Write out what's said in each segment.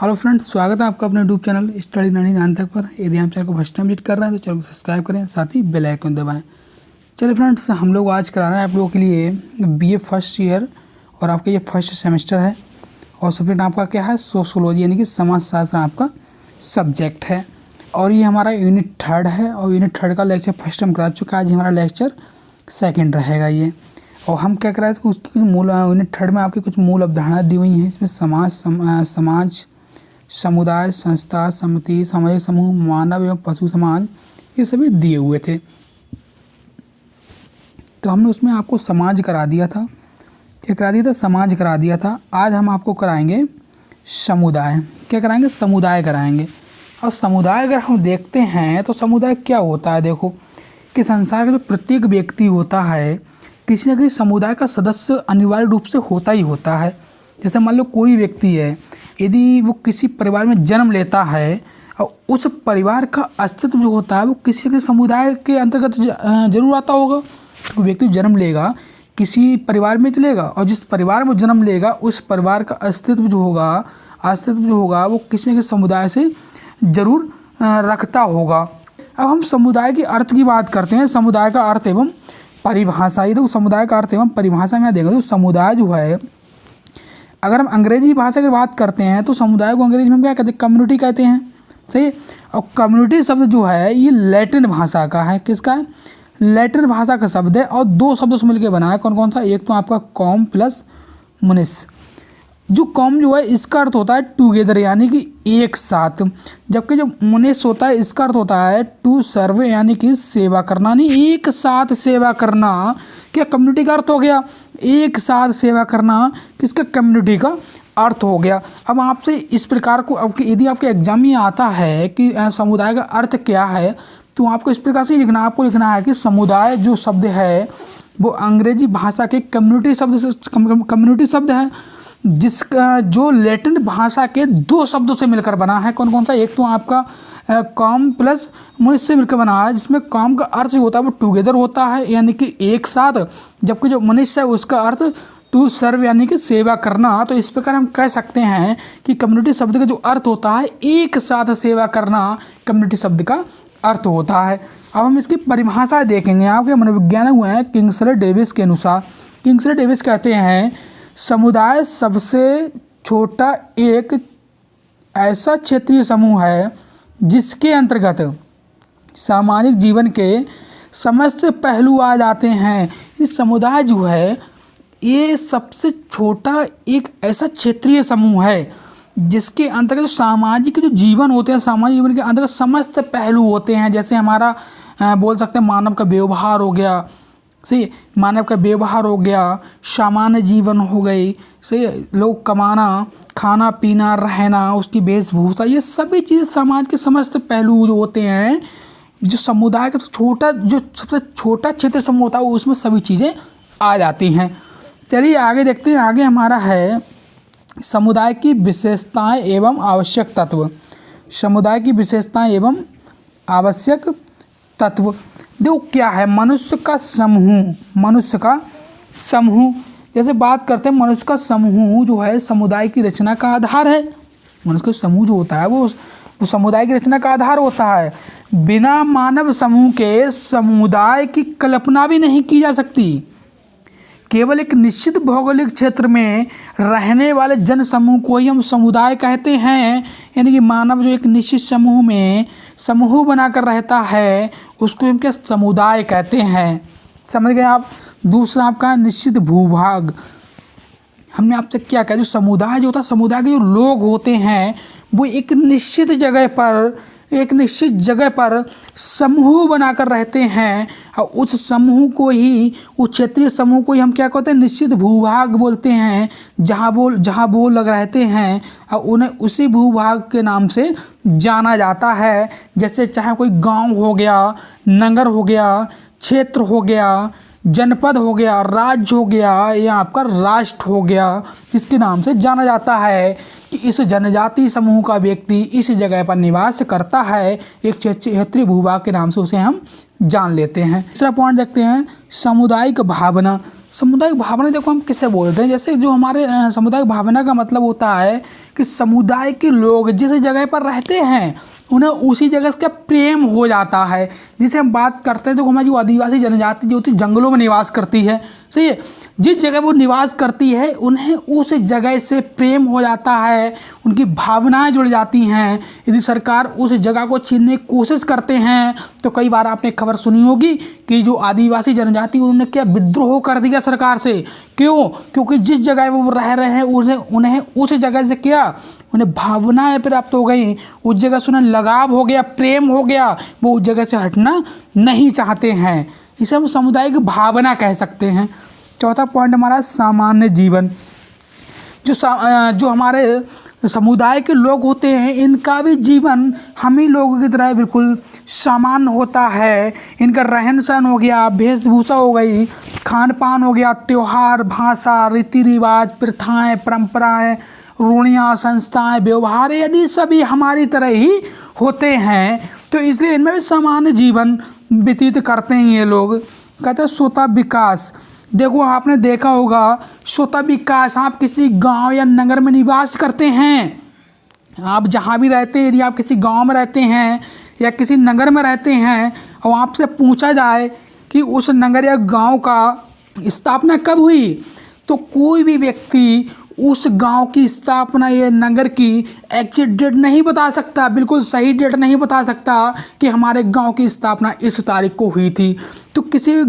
Hello friends, स्वागत है आपका अपने यूट्यूब चैनल स्टडी 99 तक पर। यदि आप चैनल को फर्स्ट टाइम विजिट कर रहे हैं तो चैनल को सब्सक्राइब करें, साथ ही बेल आइकन दबाएं। चलिए फ्रेंड्स, हम लोग आज करा रहे हैं आप लोगों के लिए बीए फर्स्ट ईयर और आपका ये फर्स्ट सेमेस्टर है और सब्जेक्ट आपका क्या है, सोशोलॉजी यानी कि समाजशास्त्र आपका सब्जेक्ट है। और ये हमारा यूनिट 3 है और यूनिट 3 का लेक्चर फर्स्ट टाइम करा चुका है। आज हमारा लेक्चर 2 रहेगा ये। और हम क्या कराए थे, उसकी मूल यूनिट 3 में आपकी कुछ मूल अवधारणा दी हुई हैं। इसमें समाज, समुदाय, संस्था, समिति, सामाजिक समूह, मानव एवं पशु समाज, ये सभी दिए हुए थे। तो हमने उसमें आपको समाज करा दिया था। क्या करा दिया था? समाज करा दिया था। आज हम आपको कराएंगे समुदाय। क्या कराएंगे? समुदाय कराएंगे। और समुदाय अगर हम देखते हैं तो समुदाय क्या होता है, देखो कि संसार का जो प्रत्येक व्यक्ति होता है किसी न किसी समुदाय का सदस्य अनिवार्य रूप से होता ही होता है। जैसे मान लो कोई व्यक्ति है, यदि वो किसी परिवार में जन्म लेता है और उस परिवार का अस्तित्व जो होता है वो किसी के समुदाय के अंतर्गत जरूर आता होगा। तो व्यक्ति जन्म लेगा किसी परिवार में चलेगा और जिस परिवार में जन्म लेगा उस परिवार का अस्तित्व जो होगा वो किसी न किसी समुदाय से जरूर रखता होगा। अब हम समुदाय के अर्थ की बात करते हैं। समुदाय का अर्थ एवं परिभाषा, ये तो समुदाय का अर्थ एवं परिभाषा में देखें तो समुदाय जो है, अगर हम अंग्रेजी भाषा की बात करते हैं तो समुदाय को अंग्रेजी में हम क्या कहते हैं? कम्युनिटी कहते हैं, सही है। और कम्युनिटी शब्द जो है ये लैटिन भाषा का है। किसका है? लैटिन भाषा का शब्द है और 2 शब्दों से मिलकर बना है। कौन कौन सा? एक तो आपका कॉम प्लस मुनिस। जो कॉम जो है इसका अर्थ होता है टुगेदर यानी कि एक साथ, जबकि जो मुनिस होता है इसका अर्थ होता है टू सर्व यानी कि सेवा करना, नहीं एक साथ सेवा करना। क्या कम्युनिटी का अर्थ हो गया? एक साथ सेवा करना किसका? कम्युनिटी का अर्थ हो गया। अब आपसे इस प्रकार को यदि आपके एग्जाम में आता है कि समुदाय का अर्थ क्या है तो आपको इस प्रकार से लिखना, आपको लिखना है कि समुदाय जो शब्द है वो अंग्रेजी भाषा के कम्युनिटी शब्द है जिसका जो लैटिन भाषा के 2 शब्दों से मिलकर बना है। कौन कौन सा? एक तो आपका कॉम प्लस मुनिस से मिलकर बना है, जिसमें कॉम का अर्थ जो होता है वो टुगेदर होता है यानी कि एक साथ, जबकि जो मुनिस है उसका अर्थ टू सर्व यानी कि सेवा करना। तो इस प्रकार हम कह सकते हैं कि कम्युनिटी शब्द का जो अर्थ होता है एक साथ सेवा करना कम्युनिटी शब्द का अर्थ होता है। अब हम इसकी परिभाषा देखेंगे। आपके मनोविज्ञान हुए हैं किंग्सले डेविस के अनुसार। किंग्सले डेविस कहते हैं समुदाय सबसे छोटा एक ऐसा क्षेत्रीय समूह है जिसके अंतर्गत सामाजिक जीवन के समस्त पहलू आ जाते हैं। ये समुदाय जो है ये सबसे छोटा एक ऐसा क्षेत्रीय समूह है जिसके अंतर्गत सामाजिक जो जीवन होते हैं, सामाजिक जीवन के अंतर्गत समस्त पहलू होते हैं। जैसे हमारा बोल सकते हैं मानव का व्यवहार हो गया, सही, मानव का व्यवहार हो गया, सामान्य जीवन हो गई, सही, लोग कमाना, खाना पीना, रहना, उसकी वेशभूषा, ये सभी चीज़ें समाज के समस्त पहलू जो होते हैं, जो समुदाय का जो सबसे छोटा क्षेत्र समूह होता है उसमें सभी चीज़ें आ जाती हैं। चलिए आगे देखते हैं। आगे हमारा है समुदाय की विशेषताएं एवं आवश्यक तत्व। समुदाय की विशेषताएं एवं आवश्यक तत्व देखो क्या है? मनुष्य का समूह। जैसे बात करते हैं मनुष्य का समूह जो है समुदाय की रचना का आधार है। मनुष्य का समूह जो होता है वो समुदाय की रचना का आधार होता है। बिना मानव समूह के समुदाय की कल्पना भी नहीं की जा सकती। केवल एक निश्चित भौगोलिक क्षेत्र में रहने वाले जन समूह को ही हम समुदाय कहते हैं। यानी कि मानव जो एक निश्चित समूह बनाकर रहता है उसको हम क्या समुदाय कहते हैं। समझ गए आप? दूसरा आपका है निश्चित भूभाग। हमने आपसे क्या कहा? जो समुदाय जो होता है, समुदाय के जो लोग होते हैं वो एक निश्चित जगह पर समूह बनाकर रहते हैं और उस क्षेत्रीय समूह को ही हम क्या कहते हैं? निश्चित भूभाग बोलते हैं। जहाँ वो लग रहते हैं और उन्हें उसी भूभाग के नाम से जाना जाता है। जैसे चाहे कोई गांव हो गया, नगर हो गया, क्षेत्र हो गया, जनपद हो गया, राज्य हो गया या आपका राष्ट्र हो गया, जिसके नाम से जाना जाता है कि इस जनजाति समूह का व्यक्ति इस जगह पर निवास करता है। एक क्षेत्रीय भूभाग के नाम से उसे हम जान लेते हैं। तीसरा पॉइंट देखते हैं सामुदायिक भावना। सामुदायिक भावना देखो हम किसे बोलते हैं? जैसे जो हमारे सामुदायिक भावना का मतलब होता है कि समुदाय के लोग जिस जगह पर रहते हैं उन्हें उसी जगह से प्रेम हो जाता है। जिसे हम बात करते हैं तो हमारी जो आदिवासी जनजाति जो होती है जंगलों में निवास करती है, सही है, जिस जगह वो निवास करती है उन्हें उस जगह से प्रेम हो जाता है, उनकी भावनाएं जुड़ जाती हैं। यदि सरकार उस जगह को छीनने की कोशिश करते हैं तो कई बार आपने खबर सुनी होगी कि जो आदिवासी जनजाति उन्होंने क्या विद्रोह कर दिया सरकार से। क्यों? क्योंकि जिस जगह वो रह रहे हैं उन्हें उस जगह से क्या उन्हें भावनाएं प्राप्त हो गई, उस जगह से उन्हें लगाव हो गया, प्रेम हो गया, वो उस जगह से हटना नहीं चाहते हैं। इसे हम सामुदायिक भावना कह सकते हैं। चौथा पॉइंट हमारा सामान्य जीवन। जो हमारे समुदाय के लोग होते हैं इनका भी जीवन हम ही लोगों की तरह बिल्कुल सामान्य होता है। इनका रहन सहन हो गया, वेशभूषा हो गई, खान पान हो गया, त्यौहार, भाषा, रीति रिवाज, प्रथाएं, परंपराएं, रूढ़ियाँ, संस्थाएं, व्यवहार यदि सभी हमारी तरह ही होते हैं तो इसलिए इनमें भी सामान्य जीवन व्यतीत करते हैं ये लोग। कहते हैं स्वतः विकास। देखो आपने देखा होगा स्वतः विकास, आप किसी गांव या नगर में निवास करते हैं, आप जहां भी रहते हैं, यदि आप किसी गांव में रहते हैं या किसी नगर में रहते हैं और आपसे पूछा जाए कि उस नगर या गांव का स्थापना कब हुई तो कोई भी व्यक्ति उस गांव की स्थापना या नगर की एग्जैक्ट डेट नहीं बता सकता, बिल्कुल सही डेट नहीं बता सकता कि हमारे गांव की स्थापना इस तारीख को हुई थी। तो किसी भी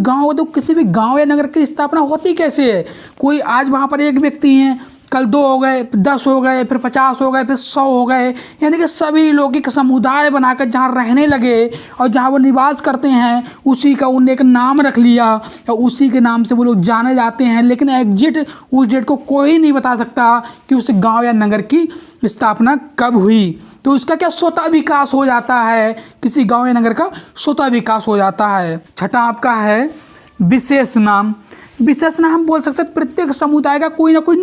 गांव या नगर की स्थापना होती कैसे है? कोई आज वहाँ पर एक व्यक्ति हैं, कल 2 हो गए, 10 हो गए, फिर 50 हो गए, फिर 100 हो गए, यानी कि सभी लोग एक समुदाय बनाकर जहाँ रहने लगे और जहाँ वो निवास करते हैं उसी का उन्होंने एक नाम रख लिया और उसी के नाम से वो लोग जाने जाते हैं। लेकिन एग्जैक्ट उस डेट को कोई नहीं बता सकता कि उस गांव या नगर की स्थापना कब हुई। तो उसका क्या स्वतः विकास हो जाता है, किसी गाँव या नगर का स्वतः विकास हो जाता है। छठा आपका है विशेष नाम। विशेष नाम हम बोल सकते हैं प्रत्येक समुदाय का कोई ना कोई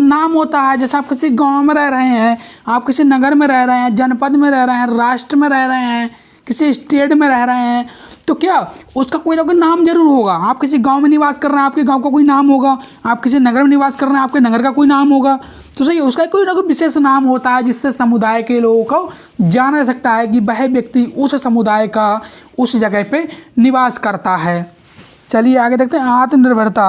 नाम होता है। जैसे आप किसी गांव में रह रहे हैं, आप किसी नगर में रह रहे हैं, जनपद में रह रहे हैं, राष्ट्र में रह रहे हैं, किसी स्टेट में रह रहे हैं, तो क्या उसका कोई ना कोई नाम जरूर होगा। आप किसी गांव में निवास कर रहे हैं, आपके गांव का कोई नाम होगा, आप किसी नगर में निवास कर रहे हैं, आपके नगर का कोई नाम होगा। तो सही उसका कोई ना कोई विशेष नाम होता है जिससे समुदाय के लोगों को जाना जा सकता है कि वह व्यक्ति उस समुदाय का उस जगह पे निवास करता है। चलिए आगे देखते हैं आत्मनिर्भरता।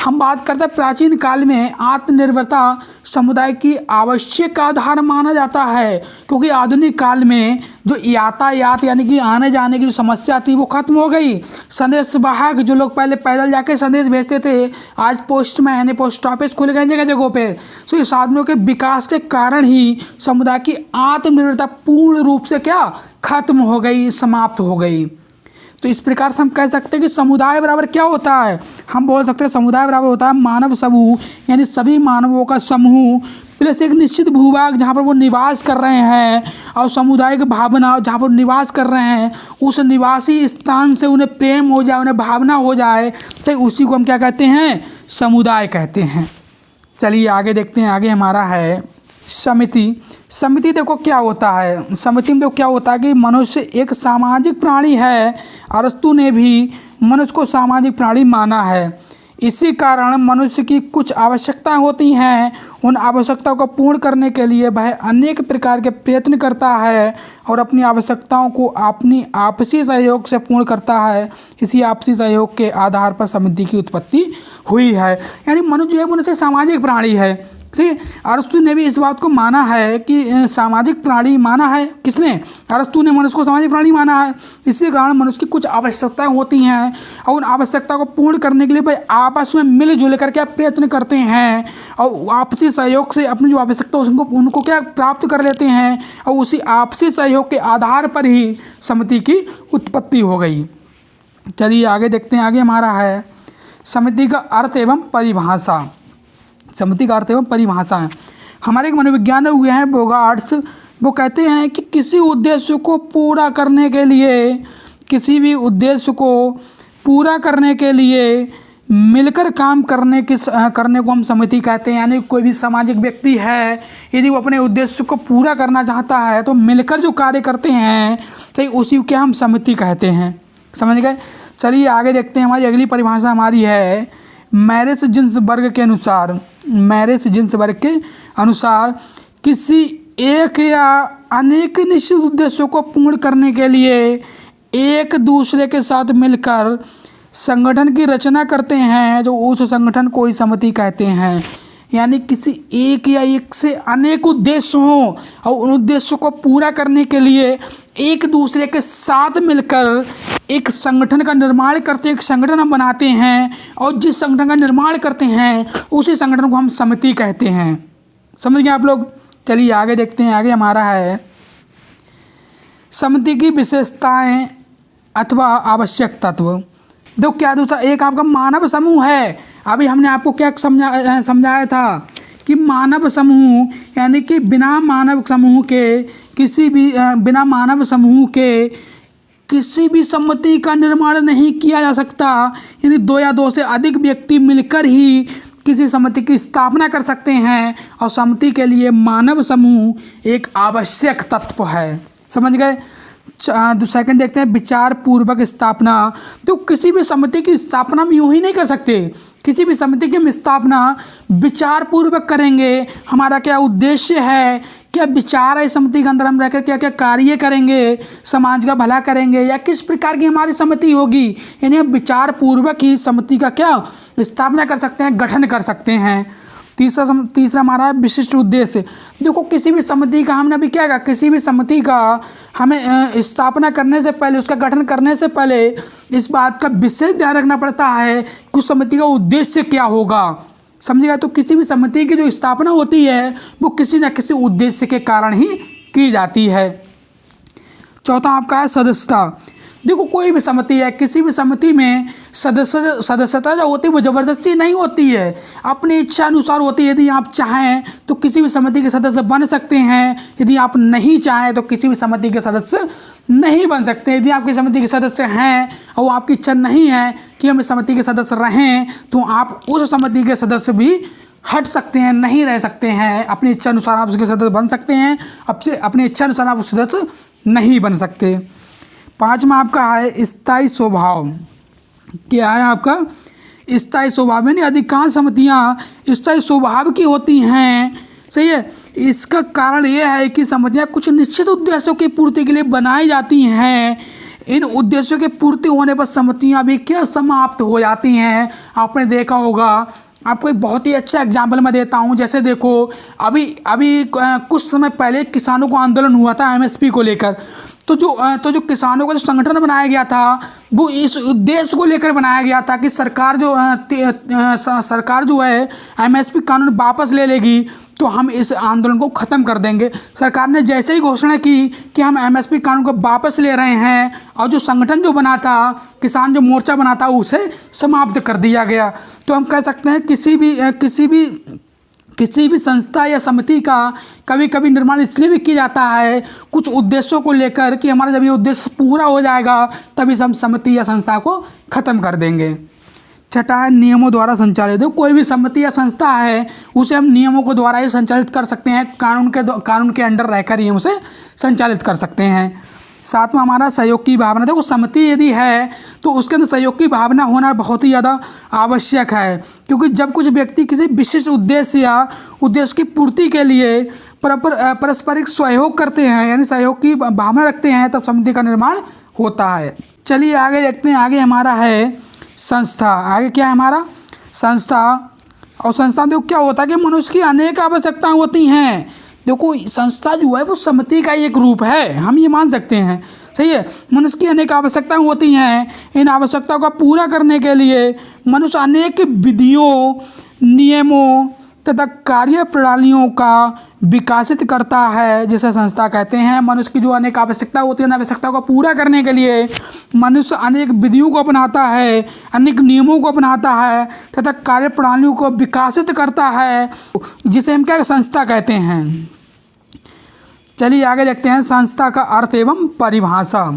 हम बात करते हैं प्राचीन काल में आत्मनिर्भरता समुदाय की आवश्यक आधार माना जाता है, क्योंकि आधुनिक काल में जो यातायात यानी कि आने जाने की जो समस्या थी वो खत्म हो गई। संदेश वाहक जो लोग पहले पैदल जाके संदेश भेजते थे, आज पोस्टमैन यानी पोस्ट ऑफिस खुल गए जगह जगहों पे। सो इस साधनों के विकास के कारण ही समुदाय की आत्मनिर्भरता पूर्ण रूप से क्या खत्म हो गई, समाप्त हो गई। तो इस प्रकार से हम कह सकते हैं कि समुदाय बराबर क्या होता है? हम बोल सकते हैं समुदाय बराबर होता है मानव समूह, यानी सभी मानवों का समूह प्लस एक निश्चित भूभाग जहाँ पर वो निवास कर रहे हैं, और सामुदायिक भावना जहाँ पर निवास कर रहे हैं उस निवासी स्थान से उन्हें प्रेम हो जाए, उन्हें भावना हो जाए, तो उसी को हम क्या कहते हैं? समुदाय कहते हैं। चलिए आगे देखते हैं। आगे हमारा है समिति। देखो क्या होता है समिति में, तो क्या होता है कि मनुष्य एक सामाजिक प्राणी है। अरस्तु ने भी मनुष्य को सामाजिक प्राणी माना है। इसी कारण मनुष्य की कुछ आवश्यकताएं होती हैं, उन आवश्यकताओं को पूर्ण करने के लिए वह अनेक प्रकार के प्रयत्न करता है और अपनी आवश्यकताओं को अपनी आपसी सहयोग से पूर्ण करता है। इसी आपसी सहयोग के आधार पर समिति की उत्पत्ति हुई है। यानी मनुष्य जो है मनुष्य सामाजिक प्राणी है। ठीक है, अरस्तु ने भी इस बात को माना है कि सामाजिक प्राणी माना है। किसने? अरस्तु ने मनुष्य को सामाजिक प्राणी माना है। इसी कारण मनुष्य की कुछ आवश्यकताएं होती हैं और उन आवश्यकताओं को पूर्ण करने के लिए भाई आपस में मिलजुल कर क्या प्रयत्न करते हैं और आपसी सहयोग से अपनी जो आवश्यकता उनको क्या प्राप्त कर लेते हैं, और उसी आपसी सहयोग के आधार पर ही समिति की उत्पत्ति हो गई। चलिए आगे देखते हैं। आगे हमारा है समिति का अर्थ एवं परिभाषा। समिति का अर्थ एवं परिभाषा है। हमारे एक मनोविज्ञान हुए हैं बोगार्ट्स, वो कहते हैं कि किसी उद्देश्य को पूरा करने के लिए, किसी भी उद्देश्य को पूरा करने के लिए मिलकर काम करने को हम समिति कहते हैं। यानी कोई भी सामाजिक व्यक्ति है, यदि वो अपने उद्देश्य को पूरा करना चाहता है तो मिलकर जो कार्य करते हैं सही उसी को हम समिति कहते हैं। समझ गए? चलिए आगे देखते हैं। हमारी अगली परिभाषा हमारी है मैरिज जिन्स वर्ग के अनुसार, मैरिज जिन्स वर्ग के अनुसार किसी एक या अनेक निश्चित उद्देश्यों को पूर्ण करने के लिए एक दूसरे के साथ मिलकर संगठन की रचना करते हैं, जो उस संगठन को ही समिति कहते हैं। यानी किसी एक या एक से अनेक उद्देश्य हों और उन उद्देश्यों को पूरा करने के लिए एक दूसरे के साथ मिलकर एक संगठन का निर्माण करते हैं, एक संगठन हम बनाते हैं और जिस संगठन का निर्माण करते हैं उसी संगठन को हम समिति कहते हैं। समझ गए आप लोग? चलिए आगे देखते हैं। आगे हमारा है समिति की विशेषताएं अथवा आवश्यक तत्व। देखो क्या दूसरा, एक आपका मानव समूह है। अभी हमने आपको क्या समझाया था कि मानव समूह यानी कि बिना मानव समूह के किसी भी समिति का निर्माण नहीं किया जा सकता। यानी दो या दो से अधिक व्यक्ति मिलकर ही किसी समिति की स्थापना कर सकते हैं और समिति के लिए मानव समूह एक आवश्यक तत्व है। समझ गए? सेकंड देखते हैं विचार पूर्वक स्थापना। तो किसी भी समिति की स्थापना हम यूं ही नहीं कर सकते। किसी भी समिति की हम स्थापना विचार पूर्वक करेंगे। हमारा क्या उद्देश्य है, क्या विचार है समिति के अंदर, हम रहकर क्या क्या कार्य करेंगे, समाज का भला करेंगे या किस प्रकार की हमारी समिति होगी। यानी हम विचार पूर्वक ही समिति का क्या स्थापना कर सकते हैं, गठन कर सकते हैं। तीसरा हमारा है विशिष्ट उद्देश्य। देखो किसी भी समिति का हमने अभी क्या कहा, किसी भी समिति का हमें स्थापना करने से पहले, उसका गठन करने से पहले इस बात का विशेष ध्यान रखना पड़ता है कि उस समिति का उद्देश्य क्या होगा। समझिएगा? तो किसी भी समिति की जो स्थापना होती है वो किसी न किसी उद्देश्य के कारण ही की जाती है। चौथा आपका है सदस्यता। देखो कोई भी समिति है, किसी भी समिति में सदस्यता जो होती है वो ज़बरदस्ती नहीं होती है, अपनी इच्छा अनुसार होती है। यदि आप चाहें तो किसी भी समिति के सदस्य बन सकते हैं, यदि आप नहीं चाहें तो किसी भी समिति के सदस्य नहीं बन सकते। यदि आपकी समिति के सदस्य हैं और वो आपकी इच्छा नहीं है कि हम इस समिति के सदस्य रहें तो आप उस समिति के सदस्य भी हट सकते हैं, नहीं रह सकते हैं। अपनी इच्छा अनुसार आप उसके सदस्य बन सकते हैं, अपनी इच्छा अनुसार आप उस सदस्य नहीं बन सकते। पांचवा आपका है स्थायी स्वभाव। क्या है आपका? स्थायी स्वभाव। यानी अधिकांश समितियां स्थायी स्वभाव की होती हैं। सही है? इसका कारण यह है कि समितियां कुछ निश्चित उद्देश्यों की पूर्ति के लिए बनाई जाती हैं। इन उद्देश्यों की पूर्ति होने पर समितियां भी क्या समाप्त हो जाती हैं। आपने देखा होगा, आपको एक बहुत ही अच्छा एग्जाम्पल मैं देता हूं। जैसे देखो अभी कुछ समय पहले किसानों को आंदोलन हुआ था एमएसपी को लेकर। तो जो किसानों का जो संगठन बनाया गया था वो इस उद्देश्य को लेकर बनाया गया था कि सरकार जो है एमएसपी कानून वापस ले लेगी तो हम इस आंदोलन को ख़त्म कर देंगे। सरकार ने जैसे ही घोषणा की कि हम एमएसपी कानून को वापस ले रहे हैं और जो संगठन जो बना था, किसान जो मोर्चा बना था, उसे समाप्त कर दिया गया। तो हम कह सकते हैं किसी भी संस्था या समिति का कभी कभी निर्माण इसलिए भी किया जाता है कुछ उद्देश्यों को लेकर कि हमारा जब ये उद्देश्य पूरा हो जाएगा तभी हम समिति या संस्था को ख़त्म कर देंगे। छठा है नियमों द्वारा संचालित। देखो कोई भी समिति या संस्था है उसे हम नियमों को द्वारा ही संचालित कर सकते हैं, कानून के अंडर रहकर ही उसे संचालित कर सकते हैं। सातवां हमारा सहयोग की भावना। देखो समिति यदि है तो उसके अंदर सहयोग की भावना होना बहुत ही ज़्यादा आवश्यक है, क्योंकि जब कुछ व्यक्ति किसी विशिष्ट उद्देश्य या उद्देश्य की पूर्ति के लिए पारस्परिक सहयोग करते हैं, यानी सहयोग की भावना रखते हैं, तब समिति का निर्माण होता है। चलिए आगे देखते हैं। आगे हमारा है संस्था। आगे क्या है हमारा? संस्था। और संस्था देखो क्या होता है कि मनुष्य की अनेक आवश्यकताएं होती हैं। देखो संस्था जो है वो समिति का एक रूप है, हम ये मान सकते हैं। सही है? मनुष्य की अनेक आवश्यकताएं होती हैं। इन आवश्यकताओं को पूरा करने के लिए मनुष्य अनेक विधियों, नियमों तथा कार्य प्रणालियों का विकासित करता है, जिसे संस्था कहते हैं। मनुष्य की जो अनेक आवश्यकता होती है, उन आवश्यकताओं को पूरा करने के लिए मनुष्य अनेक विधियों को अपनाता है, अनेक नियमों को अपनाता है तथा कार्य प्रणालियों को विकासित करता है, जिसे हम क्या संस्था कहते हैं। चलिए आगे देखते हैं संस्था का अर्थ एवं परिभाषा।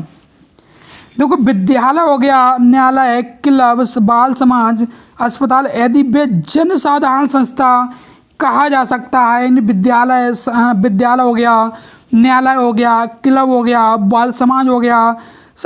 देखो विद्यालय हो गया, न्यायालय, क्लब, बाल समाज, अस्पताल आदि वे जन साधारण संस्था कहा जा सकता है। इन विद्यालय हो गया, न्यायालय हो गया, क्लब हो गया, बाल समाज हो गया,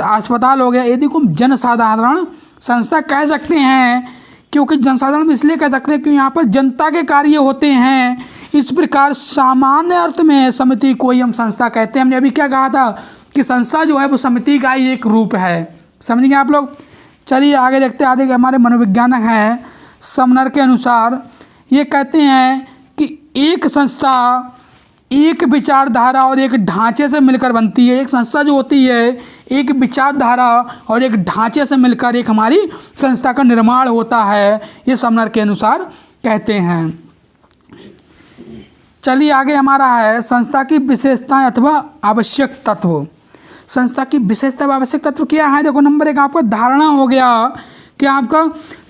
अस्पताल हो गया, यदि को जन साधारण संस्था कह सकते हैं। क्योंकि जनसाधारण में इसलिए कह सकते हैं कि यहाँ पर जनता के कार्य होते हैं। इस प्रकार सामान्य अर्थ में समिति को ही हम संस्था कहते हैं। हमने अभी क्या कहा था कि संस्था जो है वो समिति का ही एक रूप है। समझेंगे आप लोग। चलिए आगे देखते हैं। आगे हमारे मनोविज्ञानक हैं समनर के अनुसार ये कहते हैं कि एक संस्था एक विचारधारा और एक ढांचे से मिलकर बनती है। एक संस्था जो होती है एक विचारधारा और एक ढांचे से मिलकर एक हमारी संस्था का निर्माण होता है, ये समनर के अनुसार कहते हैं। चलिए आगे हमारा है संस्था की विशेषताएं अथवा आवश्यक तत्व। संस्था की विशेषता व आवश्यक तत्व क्या है? देखो नंबर 1 आपका धारणा हो गया। क्या आपका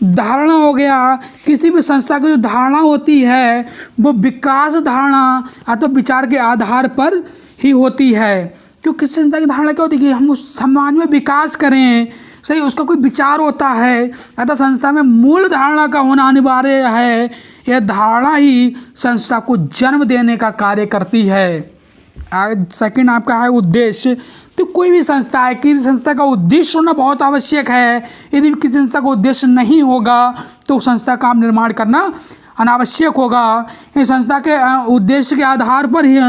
धारणा हो गया? किसी भी संस्था की जो धारणा होती है वो विकास धारणा अथवा विचार के आधार पर ही होती है। क्यों किसी संस्था की धारणा क्या होती है कि हम उस समाज में विकास करें, सही, उसका कोई विचार होता है, अतः संस्था में मूल धारणा का होना अनिवार्य है। यह धारणा ही संस्था को जन्म देने का कार्य करती है। सेकंड आपका है उद्देश्य। तो कोई भी संस्था है, किसी संस्था का उद्देश्य होना बहुत आवश्यक है। यदि किसी संस्था का उद्देश्य नहीं होगा तो संस्था का निर्माण करना अनावश्यक होगा। इस संस्था के उद्देश्य के आधार पर ही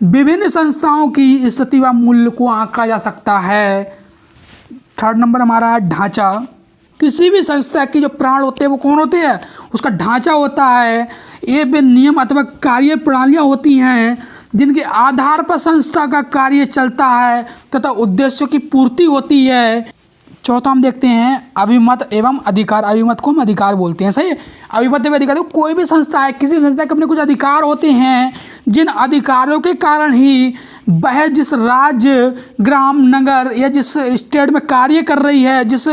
विभिन्न संस्थाओं की स्थिति व मूल्य को आंका जा सकता है। थर्ड नंबर हमारा है ढांचा। किसी भी संस्था की जो प्राण होते हैं वो कौन होते हैं? उसका ढांचा होता है। ये वे नियम अथवा कार्य प्रणालियाँ होती हैं जिनके आधार पर संस्था का कार्य चलता है तथा उद्देश्यों की पूर्ति होती है। चौथा हम देखते हैं अभिमत एवं अधिकार। अभिमत को हम अधिकार बोलते हैं, सही है। अभिमत एवं अधिकार, तो कोई भी संस्था है, किसी भी संस्था के अपने कुछ अधिकार होते हैं जिन अधिकारों के कारण ही वह जिस राज्य, ग्राम, नगर या जिस स्टेट में कार्य कर रही है, जिस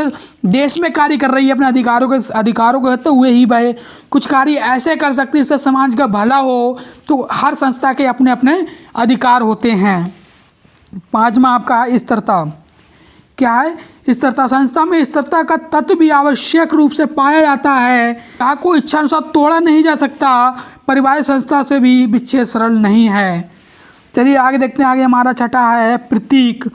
देश में कार्य कर रही है, अपने अधिकारों को होते हुए ही वह कुछ कार्य ऐसे कर सकती है इससे समाज का भला हो। तो हर संस्था के अपने अपने अधिकार होते हैं। पांचवा आपका है स्थिरता। क्या है? स्थिरता। संस्था में स्थिरता का तत्व भी आवश्यक रूप से पाया जाता है। यहाँ को इच्छानुसार तोड़ा नहीं जा सकता। पारिवारिक संस्था से भी विच्छेद सरल नहीं है। चलिए आगे देखते हैं। आगे हमारा छठा है प्रतीक।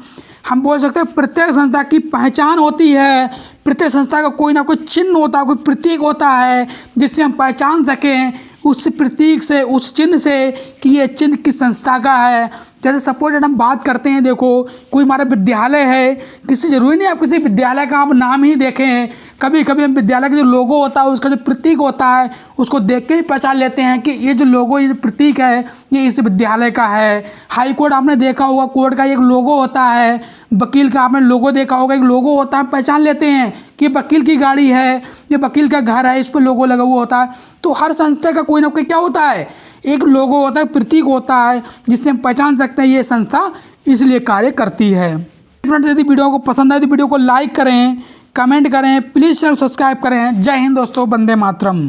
हम बोल सकते हैं प्रत्येक संस्था की पहचान होती है। प्रत्येक संस्था का कोई ना कोई चिन्ह होता है, कोई प्रतीक होता है जिससे हम पहचान सकें उस प्रतीक से, उस चिन्ह से कि ये चिन्ह किस संस्था का है। जैसे सपोज हम बात करते हैं, देखो कोई हमारा विद्यालय है, किसी जरूरी नहीं आप किसी विद्यालय का आप नाम ही देखें, कभी कभी हम विद्यालय का जो लोगो होता है उसका जो प्रतीक होता है उसको देख के ही पहचान लेते हैं कि ये जो लोगो, ये जो प्रतीक है ये इस विद्यालय का है। हाई कोर्ट आपने देखा होगा, कोर्ट का एक लोगो होता है। वकील का आपने लोगो देखा होगा, एक लोगो होता है, पहचान लेते हैं कि वकील की गाड़ी है, ये वकील का घर है, इस पर लोगो लगा हुआ होता है। तो हर संस्था का कोई ना कोई क्या होता है, एक लोगो होता है, प्रतीक होता है जिससे हम पहचान सकते हैं ये संस्था इसलिए कार्य करती है। फ्रेंड्स यदि वीडियो को पसंद आए तो वीडियो को लाइक करें, कमेंट करें, प्लीज़ चैनल सब्सक्राइब करें। जय हिंद दोस्तों, वंदे मातरम।